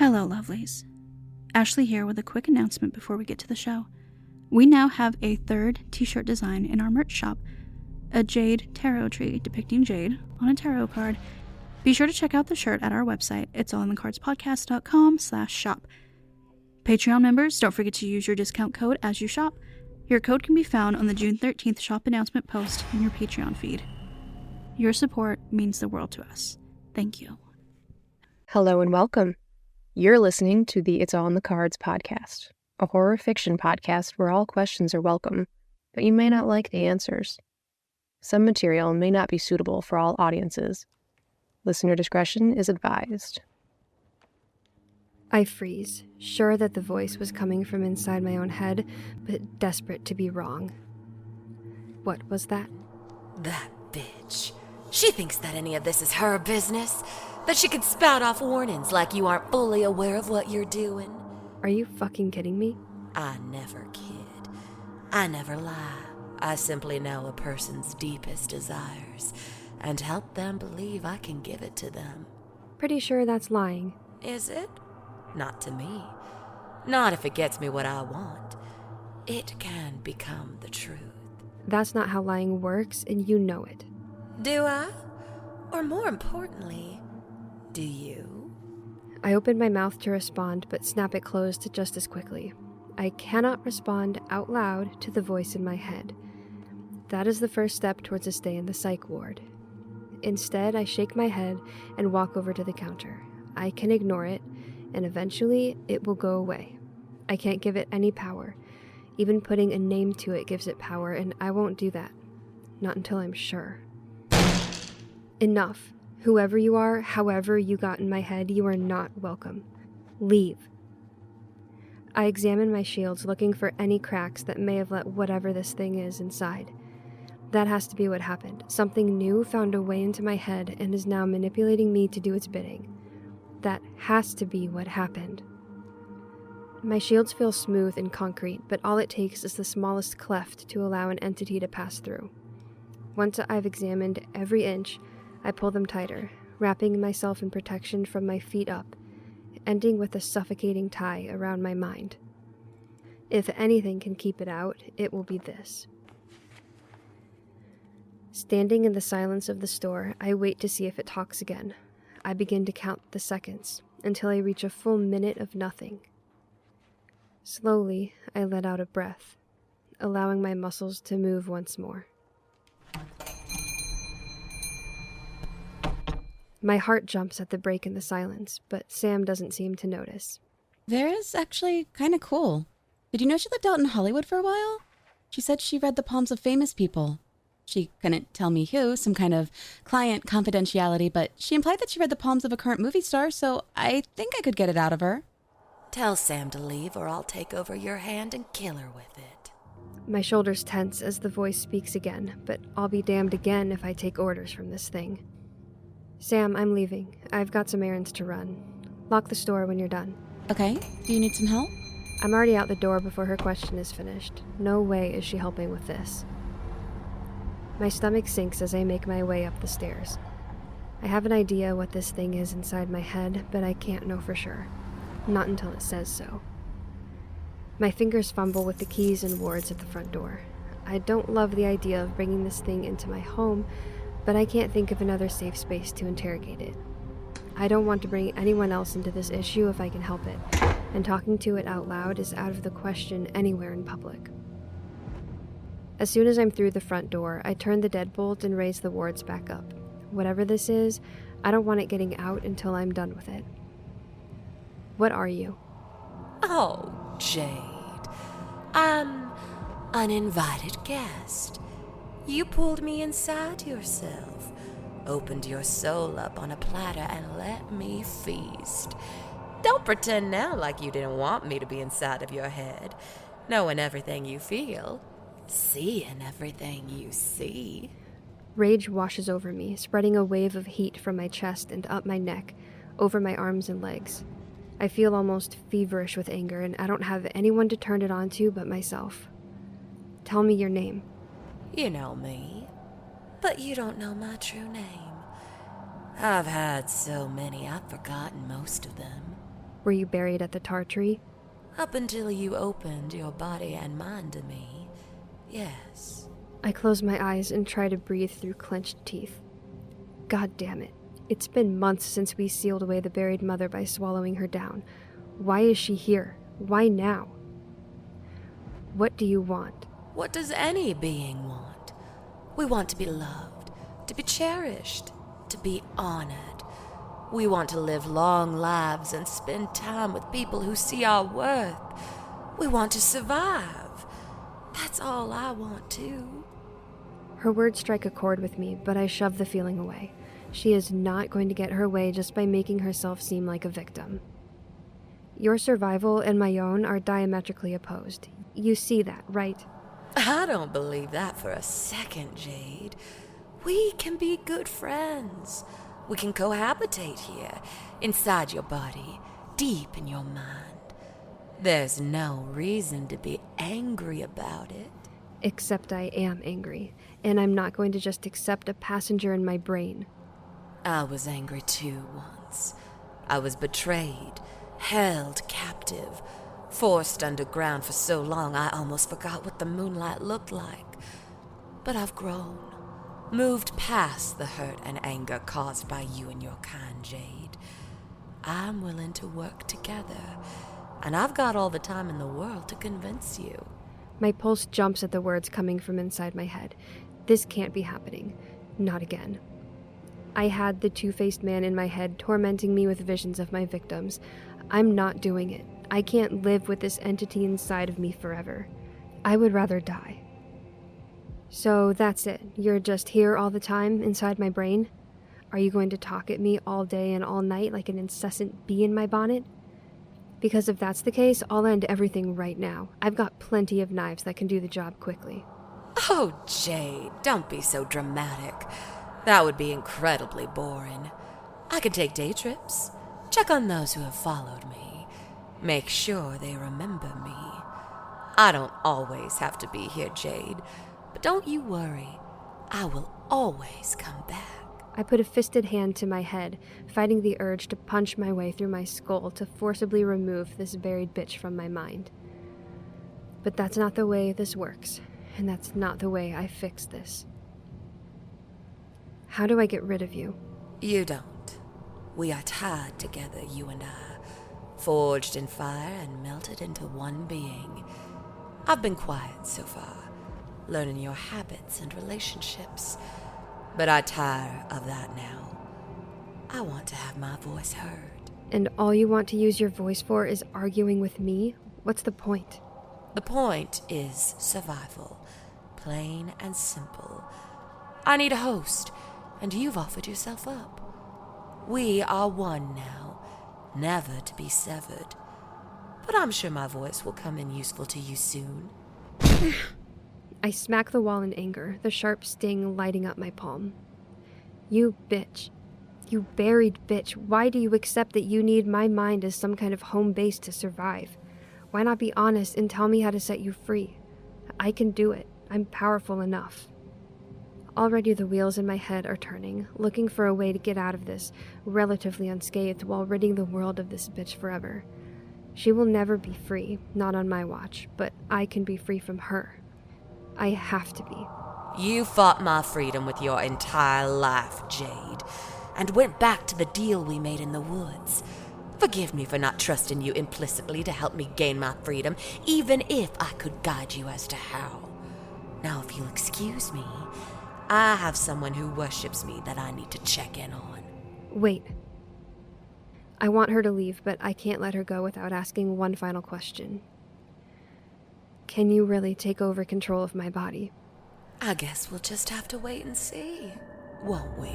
Hello, lovelies. Ashley here with a quick announcement before we get to the show. We now have a third t-shirt design in our merch shop, a Jade tarot tree depicting Jade on a tarot card. Be sure to check out the shirt at our website, it'sallinthecardspodcast.com/shop. Patreon members, don't forget to use your discount code as you shop. Your code can be found on the June 13th shop announcement post in your Patreon feed. Your support means the world to us. Thank you. Hello and welcome. You're listening to the It's All in the Cards podcast, a horror fiction podcast where all questions are welcome, but you may not like the answers. Some material may not be suitable for all audiences. Listener discretion is advised. I freeze, sure that the voice was coming from inside my own head, but desperate to be wrong. What was that? That bitch. She thinks that any of this is her business, that she could spout off warnings like you aren't fully aware of what you're doing. Are you fucking kidding me? I never kid. I never lie. I simply know a person's deepest desires and help them believe I can give it to them. Pretty sure that's lying. Is it? Not to me. Not if it gets me what I want. It can become the truth. That's not how lying works, and you know it. Do I? Or more importantly, do you? I open my mouth to respond, but snap it closed just as quickly. I cannot respond out loud to the voice in my head. That is the first step towards a stay in the psych ward. Instead, I shake my head and walk over to the counter. I can ignore it, and eventually it will go away. I can't give it any power. Even putting a name to it gives it power, and I won't do that. Not until I'm sure. Enough. Whoever you are, however you got in my head, you are not welcome. Leave. I examine my shields, looking for any cracks that may have let whatever this thing is inside. That has to be what happened. Something new found a way into my head and is now manipulating me to do its bidding. That has to be what happened. My shields feel smooth and concrete, but all it takes is the smallest cleft to allow an entity to pass through. Once I've examined every inch, I pull them tighter, wrapping myself in protection from my feet up, ending with a suffocating tie around my mind. If anything can keep it out, it will be this. Standing in the silence of the store, I wait to see if it talks again. I begin to count the seconds, until I reach a full minute of nothing. Slowly, I let out a breath, allowing my muscles to move once more. My heart jumps at the break in the silence, but Sam doesn't seem to notice. Vera's actually kind of cool. Did you know she lived out in Hollywood for a while? She said she read the palms of famous people. She couldn't tell me who, some kind of client confidentiality, but she implied that she read the palms of a current movie star, so I think I could get it out of her. Tell Sam to leave or I'll take over your hand and kill her with it. My shoulders tense as the voice speaks again, but I'll be damned again if I take orders from this thing. Sam, I'm leaving. I've got some errands to run. Lock the store when you're done. Okay, do you need some help? I'm already out the door before her question is finished. No way is she helping with this. My stomach sinks as I make my way up the stairs. I have an idea what this thing is inside my head, but I can't know for sure. Not until it says so. My fingers fumble with the keys and wards at the front door. I don't love the idea of bringing this thing into my home, but I can't think of another safe space to interrogate it. I don't want to bring anyone else into this issue if I can help it, and talking to it out loud is out of the question anywhere in public. As soon as I'm through the front door, I turn the deadbolt and raise the wards back up. Whatever this is, I don't want it getting out until I'm done with it. What are you? Oh, Jade. I'm an uninvited guest. You pulled me inside yourself, opened your soul up on a platter and let me feast. Don't pretend now like you didn't want me to be inside of your head, knowing everything you feel, seeing everything you see. Rage washes over me, spreading a wave of heat from my chest and up my neck, over my arms and legs. I feel almost feverish with anger, and I don't have anyone to turn it on to but myself. Tell me your name. You know me, but you don't know my true name. I've had so many, I've forgotten most of them. Were you buried at the tar tree? Up until you opened your body and mind to me, yes. I close my eyes and try to breathe through clenched teeth. God damn it. It's been months since we sealed away the buried mother by swallowing her down. Why is she here? Why now? What do you want? What does any being want? We want to be loved, to be cherished, to be honored. We want to live long lives and spend time with people who see our worth. We want to survive. That's all I want too. Her words strike a chord with me, but I shove the feeling away. She is not going to get her way just by making herself seem like a victim. Your survival and my own are diametrically opposed. You see that, right? I don't believe that for a second, Jade. We can be good friends. We can cohabitate here, inside your body, deep in your mind. There's no reason to be angry about it. Except I am angry, and I'm not going to just accept a passenger in my brain. I was angry too once. I was betrayed, held captive, forced underground for so long I almost forgot what the moonlight looked like. But I've grown, moved past the hurt and anger caused by you and your kind, Jade. I'm willing to work together, and I've got all the time in the world to convince you. My pulse jumps at the words coming from inside my head. This can't be happening. Not again. I had the two-faced man in my head tormenting me with visions of my victims. I'm not doing it. I can't live with this entity inside of me forever. I would rather die. So that's it. You're just here all the time, inside my brain? Are you going to talk at me all day and all night like an incessant bee in my bonnet? Because if that's the case, I'll end everything right now. I've got plenty of knives that can do the job quickly. Oh, Jade, don't be so dramatic. That would be incredibly boring. I can take day trips, check on those who have followed me, make sure they remember me. I don't always have to be here, Jade, but don't you worry. I will always come back. I put a fisted hand to my head, fighting the urge to punch my way through my skull to forcibly remove this buried bitch from my mind. But that's not the way this works, and that's not the way I fix this. How do I get rid of you? You don't. We are tied together, you and I, forged in fire and melted into one being. I've been quiet so far, learning your habits and relationships, but I tire of that now. I want to have my voice heard. And all you want to use your voice for is arguing with me? What's the point? The point is survival, plain and simple. I need a host, and you've offered yourself up. We are one now, never to be severed. But I'm sure my voice will come in useful to you soon. I smack the wall in anger, the sharp sting lighting up my palm. You bitch. You buried bitch. Why do you accept that you need my mind as some kind of home base to survive? Why not be honest and tell me how to set you free? I can do it. I'm powerful enough. Already the wheels in my head are turning, looking for a way to get out of this, relatively unscathed, while ridding the world of this bitch forever. She will never be free, not on my watch, but I can be free from her. I have to be. You fought my freedom with your entire life, Jade, and went back to the deal we made in the woods. Forgive me for not trusting you implicitly to help me gain my freedom, even if I could guide you as to how. Now, if you'll excuse me, I have someone who worships me that I need to check in on. Wait. I want her to leave, but I can't let her go without asking one final question. Can you really take over control of my body? I guess we'll just have to wait and see, won't we?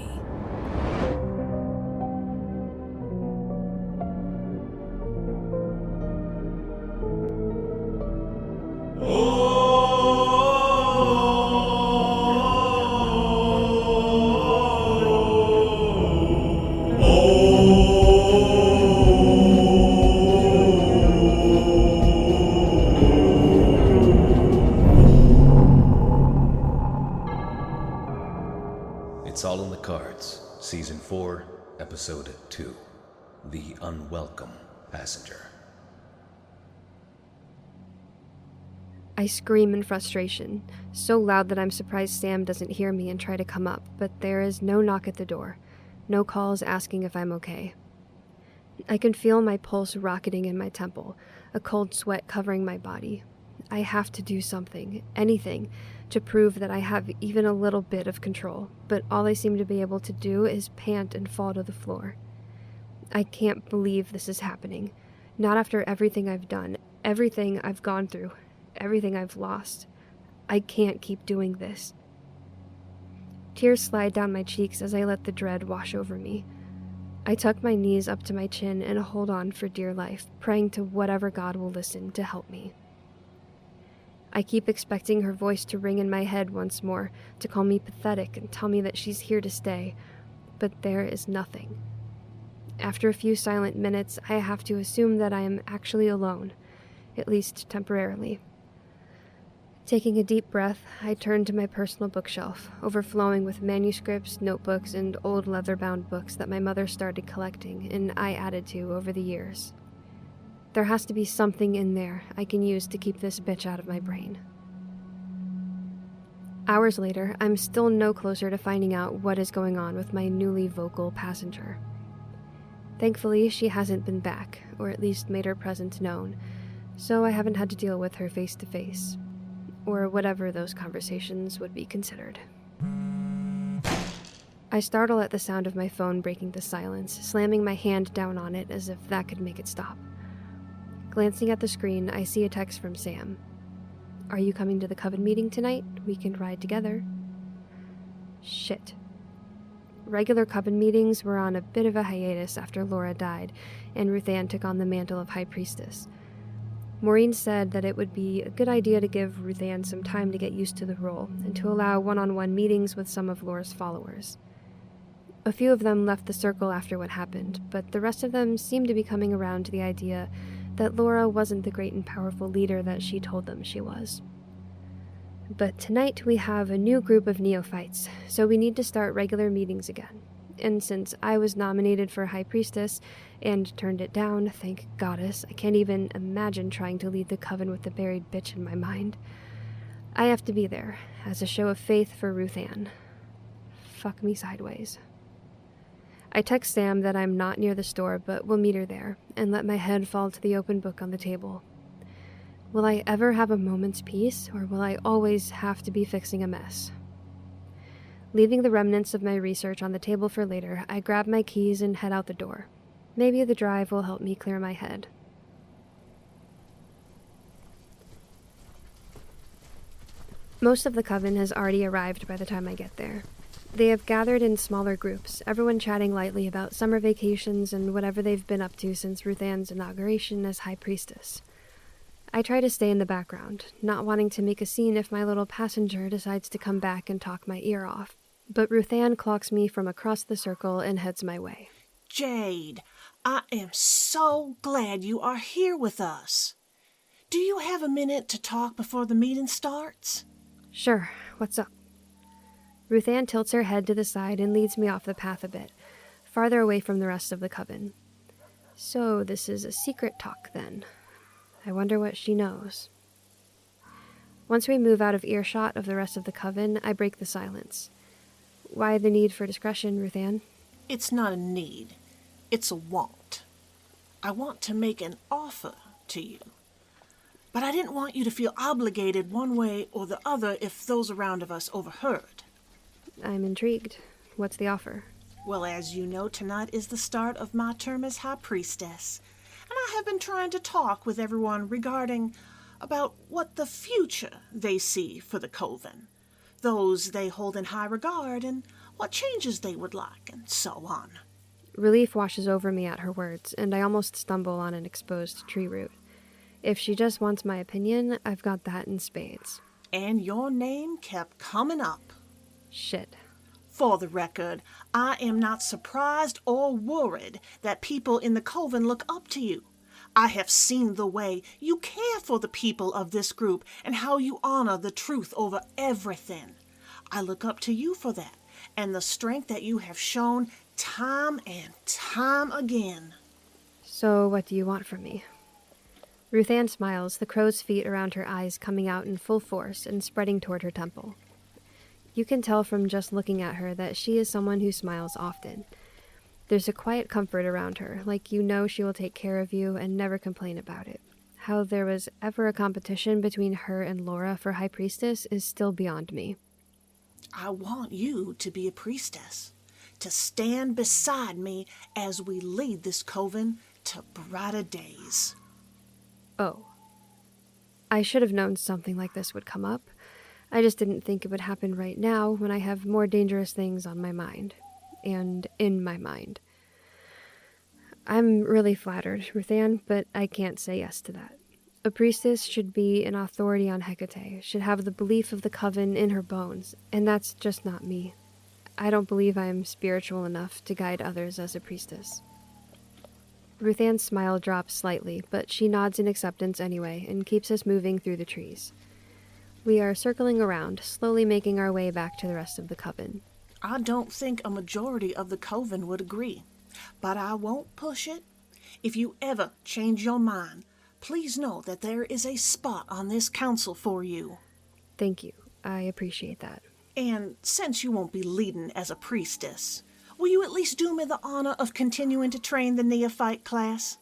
It's All in the Cards, Season 4, Episode 2, The Unwelcome Passenger. I scream in frustration, so loud that I'm surprised Sam doesn't hear me and try to come up, but there is no knock at the door, no calls asking if I'm okay. I can feel my pulse rocketing in my temple, a cold sweat covering my body. I have to do something, anything, to prove that I have even a little bit of control, but all I seem to be able to do is pant and fall to the floor. I can't believe this is happening. Not after everything I've done, everything I've gone through, everything I've lost. I can't keep doing this. Tears slide down my cheeks as I let the dread wash over me. I tuck my knees up to my chin and hold on for dear life, praying to whatever God will listen to help me. I keep expecting her voice to ring in my head once more, to call me pathetic and tell me that she's here to stay, but there is nothing. After a few silent minutes, I have to assume that I am actually alone, at least temporarily. Taking a deep breath, I turn to my personal bookshelf, overflowing with manuscripts, notebooks, and old leather-bound books that my mother started collecting and I added to over the years. There has to be something in there I can use to keep this bitch out of my brain. Hours later, I'm still no closer to finding out what is going on with my newly vocal passenger. Thankfully, she hasn't been back, or at least made her presence known, so I haven't had to deal with her face to face, or whatever those conversations would be considered. I startle at the sound of my phone breaking the silence, slamming my hand down on it as if that could make it stop. Glancing at the screen, I see a text from Sam. "Are you coming to the coven meeting tonight? We can ride together." Shit. Regular coven meetings were on a bit of a hiatus after Laura died, and Ruthann took on the mantle of High Priestess. Maureen said that it would be a good idea to give Ruthann some time to get used to the role, and to allow one-on-one meetings with some of Laura's followers. A few of them left the circle after what happened, but the rest of them seemed to be coming around to the idea that Laura wasn't the great and powerful leader that she told them she was. But tonight we have a new group of neophytes, so we need to start regular meetings again. And since I was nominated for High Priestess and turned it down, thank Goddess, I can't even imagine trying to lead the coven with the buried bitch in my mind. I have to be there, as a show of faith for Ruthann. Fuck me sideways. I text Sam that I'm not near the store, but will meet her there, and let my head fall to the open book on the table. Will I ever have a moment's peace, or will I always have to be fixing a mess? Leaving the remnants of my research on the table for later, I grab my keys and head out the door. Maybe the drive will help me clear my head. Most of the coven has already arrived by the time I get there. They have gathered in smaller groups, everyone chatting lightly about summer vacations and whatever they've been up to since Ruthann's inauguration as High Priestess. I try to stay in the background, not wanting to make a scene if my little passenger decides to come back and talk my ear off, but Ruthann clocks me from across the circle and heads my way. "Jade, I am so glad you are here with us. Do you have a minute to talk before the meeting starts?" "Sure, what's up?" Ruthann tilts her head to the side and leads me off the path a bit, farther away from the rest of the coven. So this is a secret talk, then. I wonder what she knows. Once we move out of earshot of the rest of the coven, I break the silence. Why the need for discretion, Ruthann? It's not a need. It's a want. I want to make an offer to you. But I didn't want you to feel obligated one way or the other if those around of us overheard. I'm intrigued. What's the offer? Well, as you know, tonight is the start of my term as High Priestess, and I have been trying to talk with everyone regarding about what the future they see for the coven, those they hold in high regard, and what changes they would like, and so on. Relief washes over me at her words, and I almost stumble on an exposed tree root. If she just wants my opinion, I've got that in spades. And your name kept coming up. Shit. For the record, I am not surprised or worried that people in the coven look up to you. I have seen the way you care for the people of this group and how you honor the truth over everything. I look up to you for that and the strength that you have shown time and time again. So what do you want from me? Ruthann smiles, the crow's feet around her eyes coming out in full force and spreading toward her temple. You can tell from just looking at her that she is someone who smiles often. There's a quiet comfort around her, like you know she will take care of you and never complain about it. How there was ever a competition between her and Laura for High Priestess is still beyond me. I want you to be a priestess, to stand beside me as we lead this coven to brighter days. Oh. I should have known something like this would come up. I just didn't think it would happen right now when I have more dangerous things on my mind. And in my mind. I'm really flattered, Ruthann, but I can't say yes to that. A priestess should be an authority on Hecate, should have the belief of the coven in her bones, and that's just not me. I don't believe I am spiritual enough to guide others as a priestess. Ruthann's smile drops slightly, but she nods in acceptance anyway and keeps us moving through the trees. We are circling around, slowly making our way back to the rest of the coven. I don't think a majority of the coven would agree, but I won't push it. If you ever change your mind, please know that there is a spot on this council for you. Thank you. I appreciate that. And since you won't be leading as a priestess, will you at least do me the honor of continuing to train the neophyte class?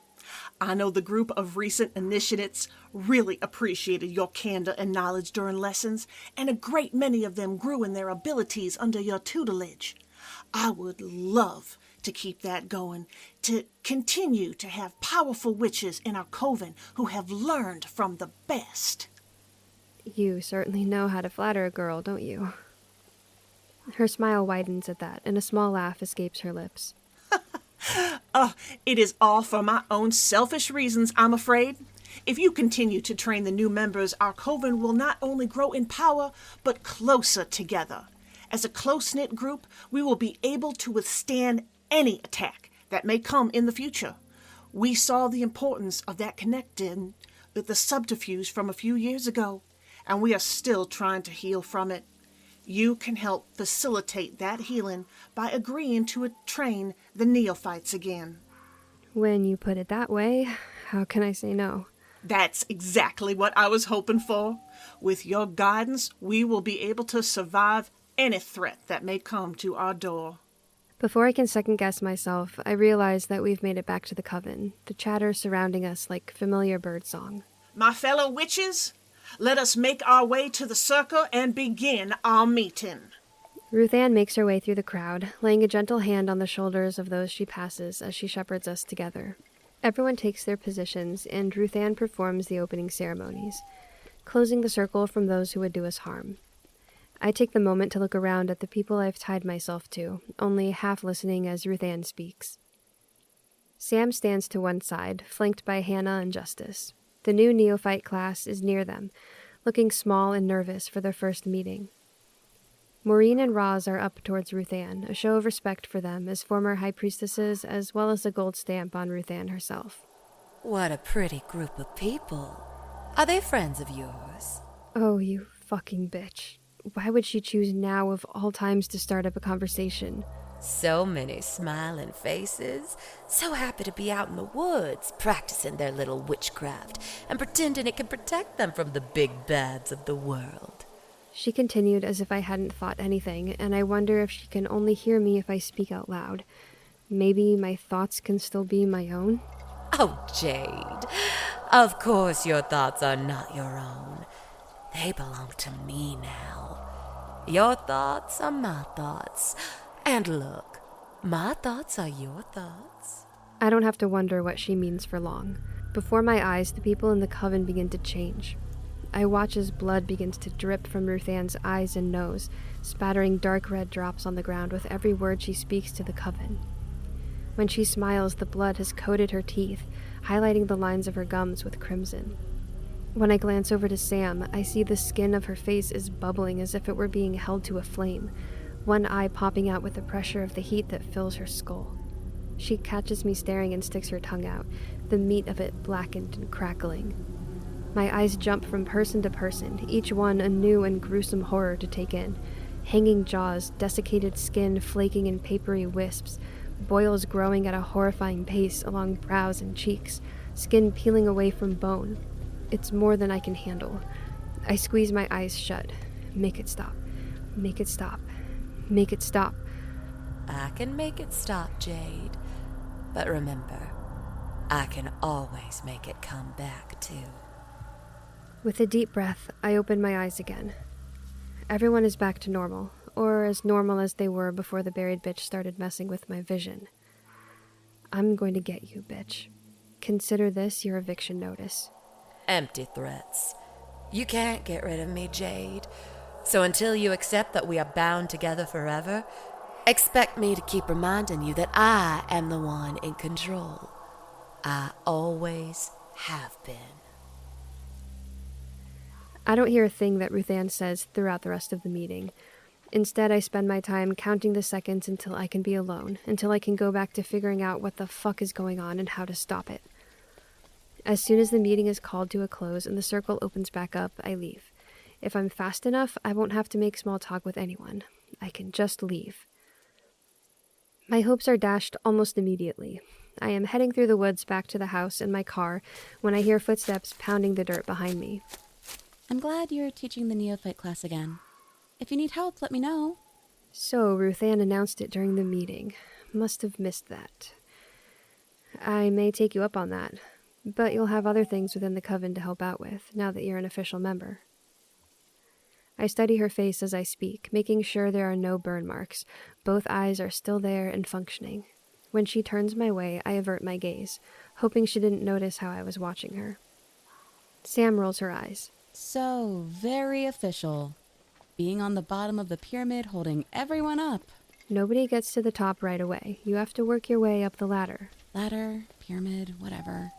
I know the group of recent initiates really appreciated your candor and knowledge during lessons, and a great many of them grew in their abilities under your tutelage. I would love to keep that going, to continue to have powerful witches in our coven who have learned from the best. You certainly know how to flatter a girl, don't you? Her smile widens at that, and a small laugh escapes her lips. It is all for my own selfish reasons, I'm afraid. If you continue to train the new members, our coven will not only grow in power, but closer together. As a close-knit group, we will be able to withstand any attack that may come in the future. We saw the importance of that connecting with the subterfuge from a few years ago, and we are still trying to heal from it. You can help facilitate that healing by agreeing to train the neophytes again. When you put it that way, how can I say no? That's exactly what I was hoping for. With your guidance, we will be able to survive any threat that may come to our door. Before I can second-guess myself, I realize that we've made it back to the coven, the chatter surrounding us like familiar birdsong. My fellow witches, let us make our way to the circle and begin our meeting. Ruthann makes her way through the crowd, laying a gentle hand on the shoulders of those she passes as she shepherds us together. Everyone takes their positions, and Ruthann performs the opening ceremonies, closing the circle from those who would do us harm. I take the moment to look around at the people I've tied myself to, only half listening as Ruthann speaks. Sam stands to one side, flanked by Hannah and Justice. The new neophyte class is near them, looking small and nervous for their first meeting. Maureen and Roz are up towards Ruthann, a show of respect for them as former high priestesses, as well as a gold stamp on Ruthann herself. What a pretty group of people. Are they friends of yours? Oh, you fucking bitch. Why would she choose now of all times to start up a conversation? So many smiling faces, so happy to be out in the woods, practicing their little witchcraft and pretending it can protect them from the big bads of the world. She continued as if I hadn't thought anything, and I wonder if she can only hear me if I speak out loud. Maybe my thoughts can still be my own? Oh, Jade, of course your thoughts are not your own. They belong to me now. Your thoughts are my thoughts. And look, my thoughts are your thoughts. I don't have to wonder what she means for long. Before my eyes, the people in the coven begin to change. I watch as blood begins to drip from Ruthann's eyes and nose, spattering dark red drops on the ground with every word she speaks to the coven. When she smiles, the blood has coated her teeth, highlighting the lines of her gums with crimson. When I glance over to Sam, I see the skin of her face is bubbling as if it were being held to a flame, one eye popping out with the pressure of the heat that fills her skull. She catches me staring and sticks her tongue out, the meat of it blackened and crackling. My eyes jump from person to person, each one a new and gruesome horror to take in. Hanging jaws, desiccated skin flaking in papery wisps, boils growing at a horrifying pace along brows and cheeks, skin peeling away from bone. It's more than I can handle. I squeeze my eyes shut. Make it stop. Make it stop. Make it stop. I can make it stop, Jade. But remember, I can always make it come back, too. With a deep breath, I open my eyes again. Everyone is back to normal, or as normal as they were before the buried bitch started messing with my vision. I'm going to get you, bitch. Consider this your eviction notice. Empty threats. You can't get rid of me, Jade. So until you accept that we are bound together forever, expect me to keep reminding you that I am the one in control. I always have been. I don't hear a thing that Ruth Ann says throughout the rest of the meeting. Instead, I spend my time counting the seconds until I can be alone, until I can go back to figuring out what the fuck is going on and how to stop it. As soon as the meeting is called to a close and the circle opens back up, I leave. If I'm fast enough, I won't have to make small talk with anyone. I can just leave. My hopes are dashed almost immediately. I am heading through the woods back to the house in my car when I hear footsteps pounding the dirt behind me. I'm glad you're teaching the neophyte class again. If you need help, let me know. So, Ruth Ann announced it during the meeting. Must have missed that. I may take you up on that, but you'll have other things within the coven to help out with, now that you're an official member. I study her face as I speak, making sure there are no burn marks. Both eyes are still there and functioning. When she turns my way, I avert my gaze, hoping she didn't notice how I was watching her. Sam rolls her eyes. So very official. Being on the bottom of the pyramid, holding everyone up. Nobody gets to the top right away. You have to work your way up the ladder. Ladder, pyramid, whatever.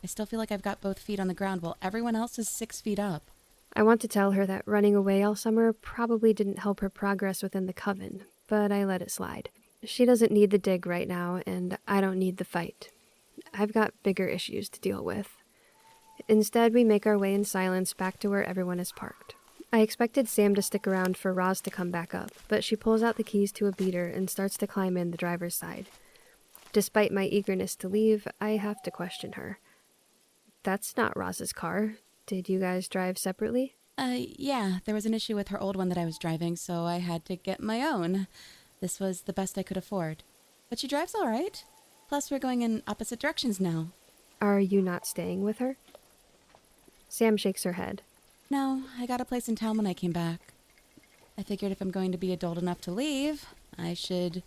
I still feel like I've got both feet on the ground while everyone else is 6 feet up. I want to tell her that running away all summer probably didn't help her progress within the coven, but I let it slide. She doesn't need the dig right now, and I don't need the fight. I've got bigger issues to deal with. Instead, we make our way in silence back to where everyone is parked. I expected Sam to stick around for Roz to come back up, but she pulls out the keys to a beater and starts to climb in the driver's side. Despite my eagerness to leave, I have to question her. That's not Roz's car. Did you guys drive separately? Yeah, there was an issue with her old one that I was driving, so I had to get my own. This was the best I could afford. But she drives all right. Plus, we're going in opposite directions now. Are you not staying with her? Sam shakes her head. No, I got a place in town when I came back. I figured if I'm going to be adult enough to leave, I should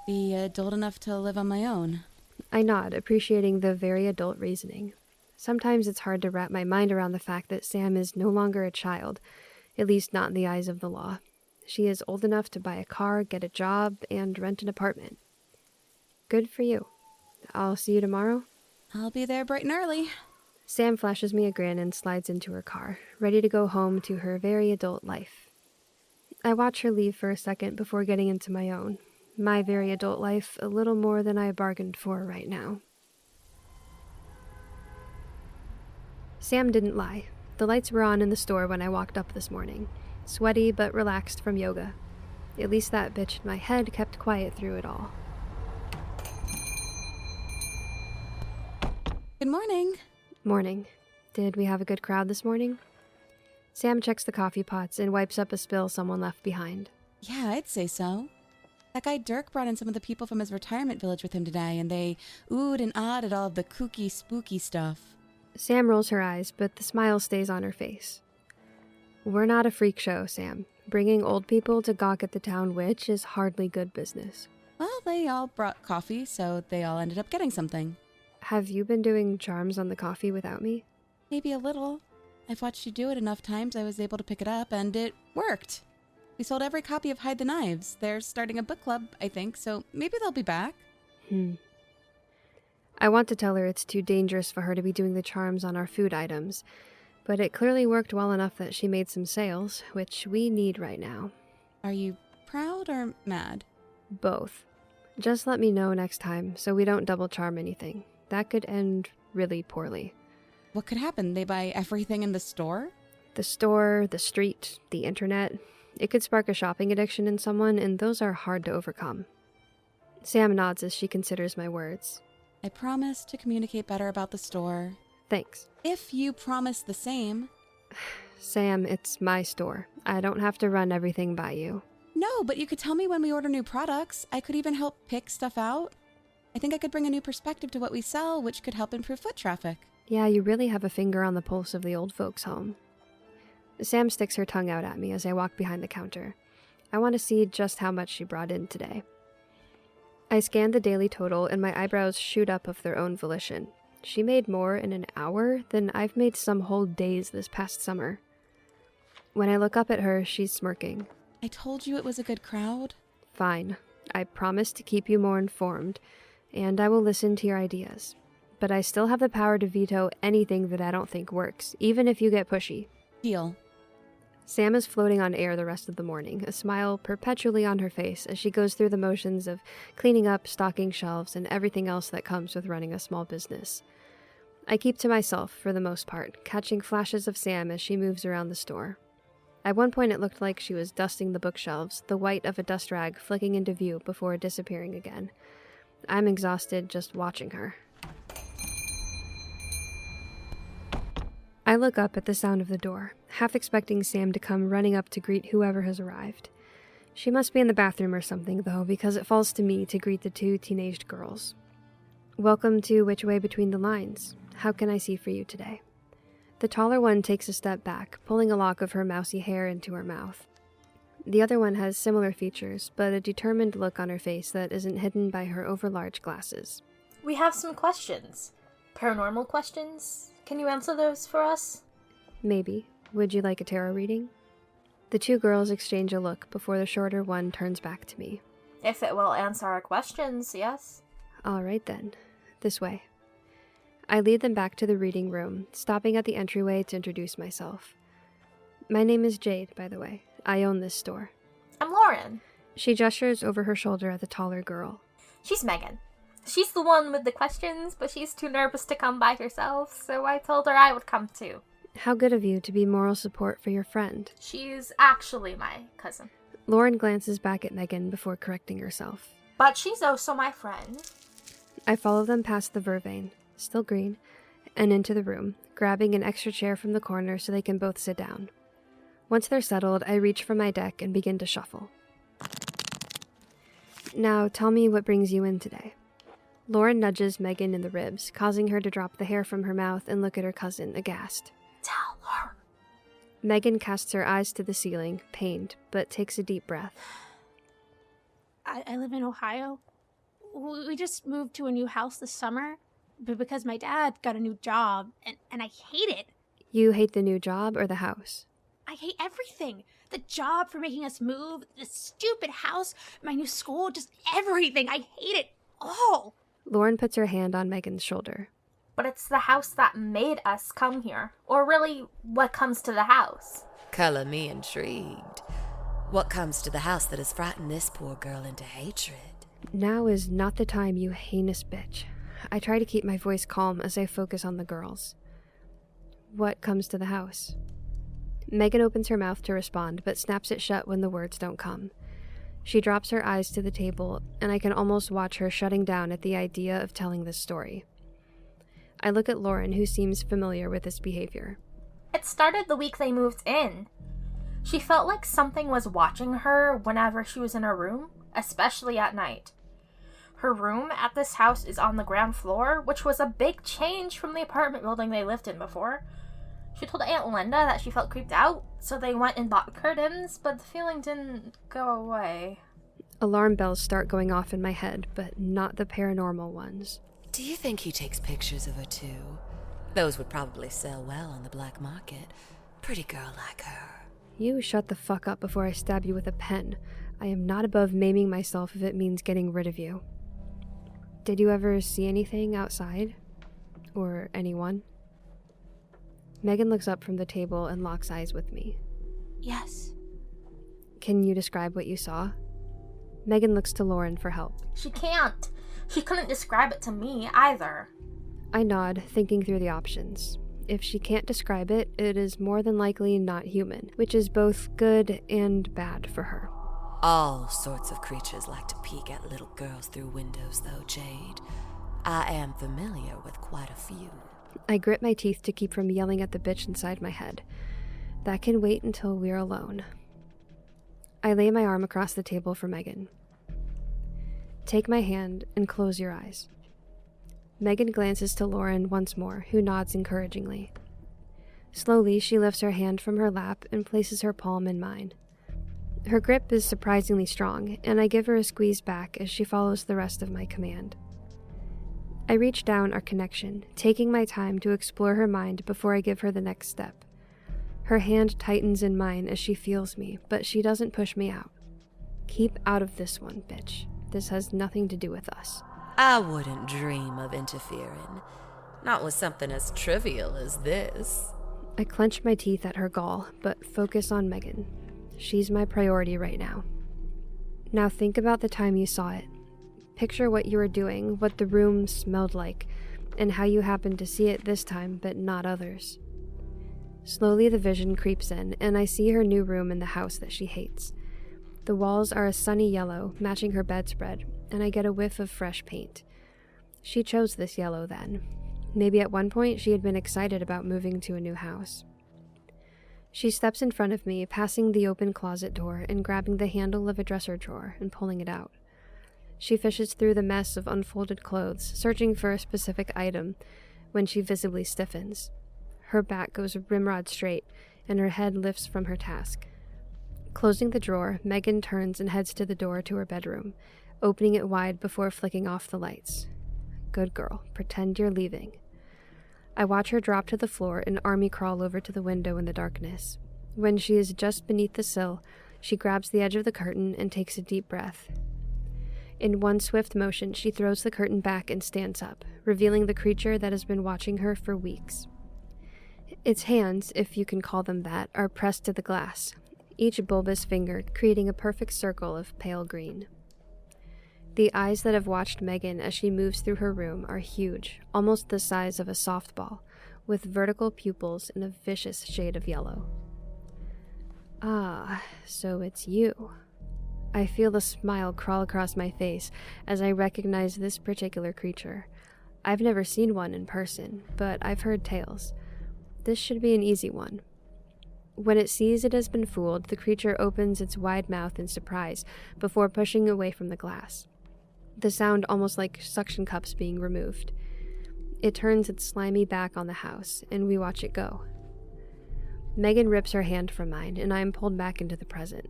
be adult enough to live on my own. I nod, appreciating the very adult reasoning. Sometimes it's hard to wrap my mind around the fact that Sam is no longer a child, at least not in the eyes of the law. She is old enough to buy a car, get a job, and rent an apartment. Good for you. I'll see you tomorrow. I'll be there bright and early. Sam flashes me a grin and slides into her car, ready to go home to her very adult life. I watch her leave for a second before getting into my own. My very adult life, a little more than I bargained for right now. Sam didn't lie. The lights were on in the store when I walked up this morning. Sweaty but relaxed from yoga. At least that bitch in my head kept quiet through it all. Good morning. Morning. Did we have a good crowd this morning? Sam checks the coffee pots and wipes up a spill someone left behind. Yeah, I'd say so. That guy Dirk brought in some of the people from his retirement village with him today, and they oohed and awed at all of the kooky, spooky stuff. Sam rolls her eyes, but the smile stays on her face. We're not a freak show, Sam. Bringing old people to gawk at the town witch is hardly good business. Well, they all brought coffee, so they all ended up getting something. Have you been doing charms on the coffee without me? Maybe a little. I've watched you do it enough times I was able to pick it up, and it worked. We sold every copy of Hide the Knives. They're starting a book club, I think, so maybe they'll be back. I want to tell her it's too dangerous for her to be doing the charms on our food items, but it clearly worked well enough that she made some sales, which we need right now. Are you proud or mad? Both. Just let me know next time so we don't double charm anything. That could end really poorly. What could happen? They buy everything in the store? The store, the street, the internet. It could spark a shopping addiction in someone, and those are hard to overcome. Sam nods as she considers my words. I promise to communicate better about the store. Thanks. If you promise the same. Sam, it's my store. I don't have to run everything by you. No, but you could tell me when we order new products. I could even help pick stuff out. I think I could bring a new perspective to what we sell, which could help improve foot traffic. Yeah, you really have a finger on the pulse of the old folks' home. Sam sticks her tongue out at me as I walk behind the counter. I want to see just how much she brought in today. I scan the daily total and my eyebrows shoot up of their own volition. She made more in an hour than I've made some whole days this past summer. When I look up at her, she's smirking. I told you it was a good crowd. Fine. I promise to keep you more informed, and I will listen to your ideas. But I still have the power to veto anything that I don't think works, even if you get pushy. Deal. Sam is floating on air the rest of the morning, a smile perpetually on her face as she goes through the motions of cleaning up, stocking shelves, and everything else that comes with running a small business. I keep to myself for the most part, catching flashes of Sam as she moves around the store. At one point it looked like she was dusting the bookshelves, the white of a dust rag flicking into view before disappearing again. I'm exhausted just watching her. I look up at the sound of the door, half expecting Sam to come running up to greet whoever has arrived. She must be in the bathroom or something, though, because it falls to me to greet the two teenaged girls. Welcome to Which Way Between the Lines. How can I see for you today? The taller one takes a step back, pulling a lock of her mousy hair into her mouth. The other one has similar features, but a determined look on her face that isn't hidden by her overlarge glasses. We have some questions. Paranormal questions. Can you answer those for us? Maybe. Would you like a tarot reading? The two girls exchange a look before the shorter one turns back to me. If it will answer our questions, yes. All right then. This way. I lead them back to the reading room, stopping at the entryway to introduce myself. My name is Jade, by the way. I own this store. I'm Lauren. She gestures over her shoulder at the taller girl. She's Megan. She's the one with the questions, but she's too nervous to come by herself, so I told her I would come too. How good of you to be moral support for your friend. She's actually my cousin. Lauren glances back at Megan before correcting herself. But she's also my friend. I follow them past the vervain, still green, and into the room, grabbing an extra chair from the corner so they can both sit down. Once they're settled, I reach for my deck and begin to shuffle. Now, tell me what brings you in today. Lauren nudges Megan in the ribs, causing her to drop the hair from her mouth and look at her cousin, aghast. Tell her. Megan casts her eyes to the ceiling, pained, but takes a deep breath. I live in Ohio. We just moved to a new house this summer, but because my dad got a new job, and I hate it. You hate the new job or the house? I hate everything. The job for making us move, the stupid house, my new school, just everything. I hate it all. Lauren puts her hand on Megan's shoulder. But it's the house that made us come here. Or really, what comes to the house? Color me intrigued. What comes to the house that has frightened this poor girl into hatred? Now is not the time, you heinous bitch. I try to keep my voice calm as I focus on the girls. What comes to the house? Megan opens her mouth to respond, but snaps it shut when the words don't come. She drops her eyes to the table, and I can almost watch her shutting down at the idea of telling this story. I look at Lauren, who seems familiar with this behavior. It started the week they moved in. She felt like something was watching her whenever she was in her room, especially at night. Her room at this house is on the ground floor, which was a big change from the apartment building they lived in before. She told Aunt Linda that she felt creeped out, so they went and bought curtains, but the feeling didn't go away. Alarm bells start going off in my head, but not the paranormal ones. Do you think he takes pictures of her too? Those would probably sell well on the black market. Pretty girl like her. You shut the fuck up before I stab you with a pen. I am not above maiming myself if it means getting rid of you. Did you ever see anything outside? Or anyone? Megan looks up from the table and locks eyes with me. Yes. Can you describe what you saw? Megan looks to Lauren for help. She can't. She couldn't describe it to me either. I nod, thinking through the options. If she can't describe it, it is more than likely not human, which is both good and bad for her. All sorts of creatures like to peek at little girls through windows, though, Jade. I am familiar with quite a few. I grit my teeth to keep from yelling at the bitch inside my head. That can wait until we're alone. I lay my arm across the table for Megan. Take my hand and close your eyes. Megan glances to Lauren once more, who nods encouragingly. Slowly, she lifts her hand from her lap and places her palm in mine. Her grip is surprisingly strong, and I give her a squeeze back as she follows the rest of my command. I reach down our connection, taking my time to explore her mind before I give her the next step. Her hand tightens in mine as she feels me, but she doesn't push me out. Keep out of this one, bitch. This has nothing to do with us. I wouldn't dream of interfering. Not with something as trivial as this. I clench my teeth at her gall, but focus on Megan. She's my priority right now. Now think about the time you saw it. Picture what you were doing, what the room smelled like, and how you happened to see it this time, but not others. Slowly the vision creeps in, and I see her new room in the house that she hates. The walls are a sunny yellow, matching her bedspread, and I get a whiff of fresh paint. She chose this yellow then. Maybe at one point she had been excited about moving to a new house. She steps in front of me, passing the open closet door and grabbing the handle of a dresser drawer and pulling it out. She fishes through the mess of unfolded clothes, searching for a specific item, when she visibly stiffens. Her back goes rimrod straight, and her head lifts from her task. Closing the drawer, Megan turns and heads to the door to her bedroom, opening it wide before flicking off the lights. Good girl, pretend you're leaving. I watch her drop to the floor and army crawl over to the window in the darkness. When she is just beneath the sill, she grabs the edge of the curtain and takes a deep breath. In one swift motion, she throws the curtain back and stands up, revealing the creature that has been watching her for weeks. Its hands, if you can call them that, are pressed to the glass, each bulbous finger creating a perfect circle of pale green. The eyes that have watched Megan as she moves through her room are huge, almost the size of a softball, with vertical pupils in a vicious shade of yellow. Ah, so it's you. I feel a smile crawl across my face as I recognize this particular creature. I've never seen one in person, but I've heard tales. This should be an easy one. When it sees it has been fooled, the creature opens its wide mouth in surprise before pushing away from the glass. The sound almost like suction cups being removed. It turns its slimy back on the house, and we watch it go. Megan rips her hand from mine, and I am pulled back into the present.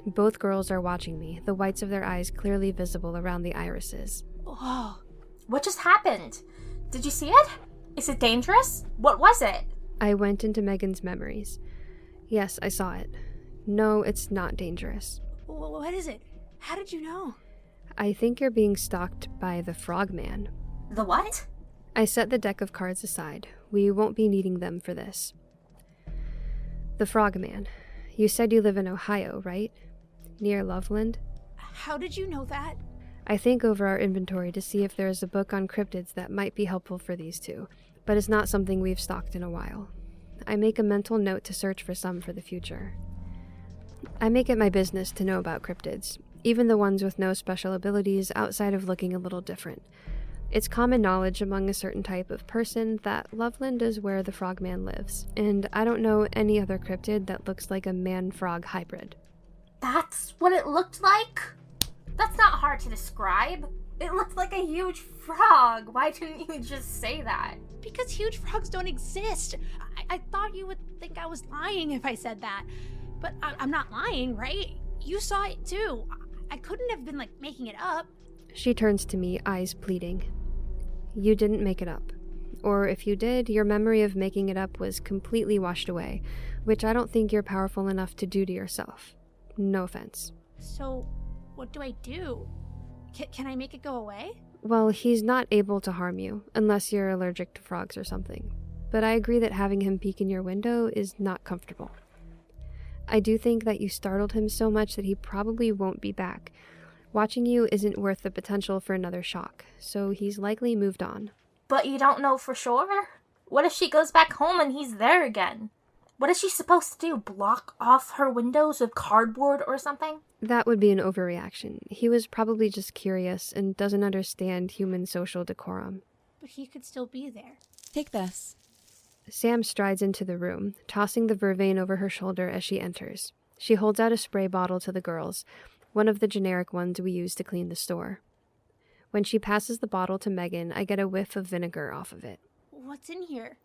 Both girls are watching me, the whites of their eyes clearly visible around the irises. Whoa. What just happened? Did you see it? Is it dangerous? What was it? I went into Megan's memories. Yes, I saw it. No, it's not dangerous. What is it? How did you know? I think you're being stalked by the Frogman. The what? I set the deck of cards aside. We won't be needing them for this. The Frogman. You said you live in Ohio, right? Near Loveland? How did you know that? I think over our inventory to see if there is a book on cryptids that might be helpful for these two, but it's not something we've stalked in a while. I make a mental note to search for some for the future. I make it my business to know about cryptids, even the ones with no special abilities outside of looking a little different. It's common knowledge among a certain type of person that Loveland is where the Frogman lives, and I don't know any other cryptid that looks like a man-frog hybrid. That's what it looked like? That's not hard to describe. It looked like a huge frog. Why didn't you just say that? Because huge frogs don't exist. I thought you would think I was lying if I said that. But I'm not lying, right? You saw it too. I couldn't have been, making it up. She turns to me, eyes pleading. You didn't make it up. Or if you did, your memory of making it up was completely washed away, which I don't think you're powerful enough to do to yourself. No offense. So, what do I do? Can I make it go away? Well, he's not able to harm you, unless you're allergic to frogs or something. But I agree that having him peek in your window is not comfortable. I do think that you startled him so much that he probably won't be back. Watching you isn't worth the potential for another shock, so he's likely moved on. But you don't know for sure? What if she goes back home and he's there again? What is she supposed to do? Block off her windows with cardboard or something? That would be an overreaction. He was probably just curious and doesn't understand human social decorum. But he could still be there. Take this. Sam strides into the room, tossing the vervain over her shoulder as she enters. She holds out a spray bottle to the girls, one of the generic ones we use to clean the store. When she passes the bottle to Megan, I get a whiff of vinegar off of it. What's in here?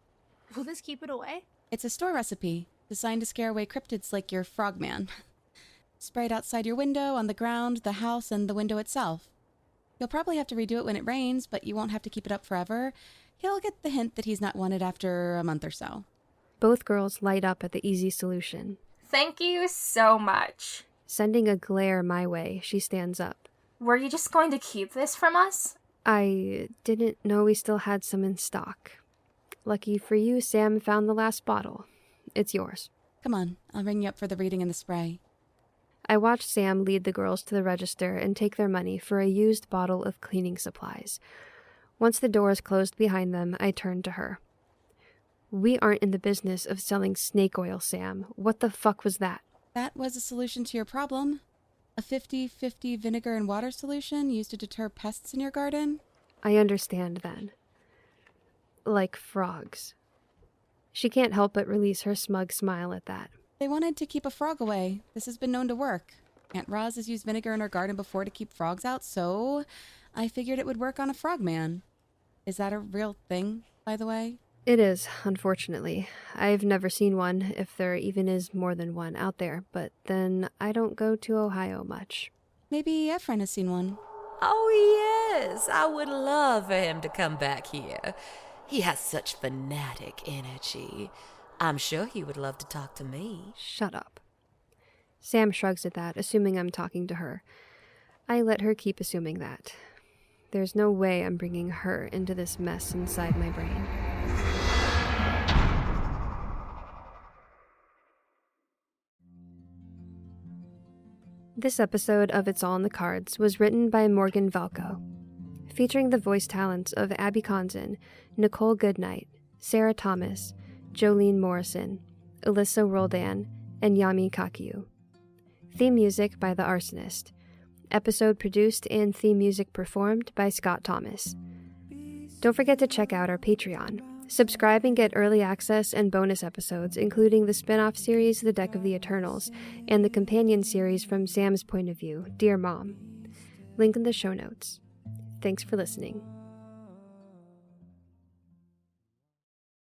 Will this keep it away? It's a store recipe designed to scare away cryptids like your frogman. Spray it outside your window, on the ground, the house, and the window itself. You'll probably have to redo it when it rains, but you won't have to keep it up forever. He'll get the hint that he's not wanted after a month or so. Both girls light up at the easy solution. Thank you so much. Sending a glare my way, she stands up. Were you just going to keep this from us? I didn't know we still had some in stock. Lucky for you, Sam found the last bottle. It's yours. Come on, I'll ring you up for the reading and the spray. I watched Sam lead the girls to the register and take their money for a used bottle of cleaning supplies. Once the doors closed behind them, I turned to her. We aren't in the business of selling snake oil, Sam. What the fuck was that? That was a solution to your problem. A 50-50 vinegar and water solution used to deter pests in your garden. I understand then. Like frogs. She can't help but release her smug smile at that. They wanted to keep a frog away. This has been known to work. Aunt Roz has used vinegar in her garden before to keep frogs out, so I figured it would work on a frogman. Is that a real thing, by the way? It is, unfortunately. I've never seen one, if there even is more than one out there, but then I don't go to Ohio much. Maybe Efren has seen one. Oh, yes. I would love for him to come back here. He has such fanatic energy. I'm sure he would love to talk to me. Shut up. Sam shrugs at that, assuming I'm talking to her. I let her keep assuming that. There's no way I'm bringing her into this mess inside my brain. This episode of It's All in the Cards was written by Morgan Valko, featuring the voice talents of Abbey Konzen, Nichole Goodnight, Sarah Thomas, Joeleen Morrison, Alyssa Roldan, and Yami Kakyuu. Theme music by The Arsonist. Episode produced and theme music performed by Scott Thomas. Don't forget to check out our Patreon. Subscribe and get early access and bonus episodes, including the spin-off series The Deck of the Eternals and the companion series from Sam's point of view, Dear Mom. Link in the show notes. Thanks for listening.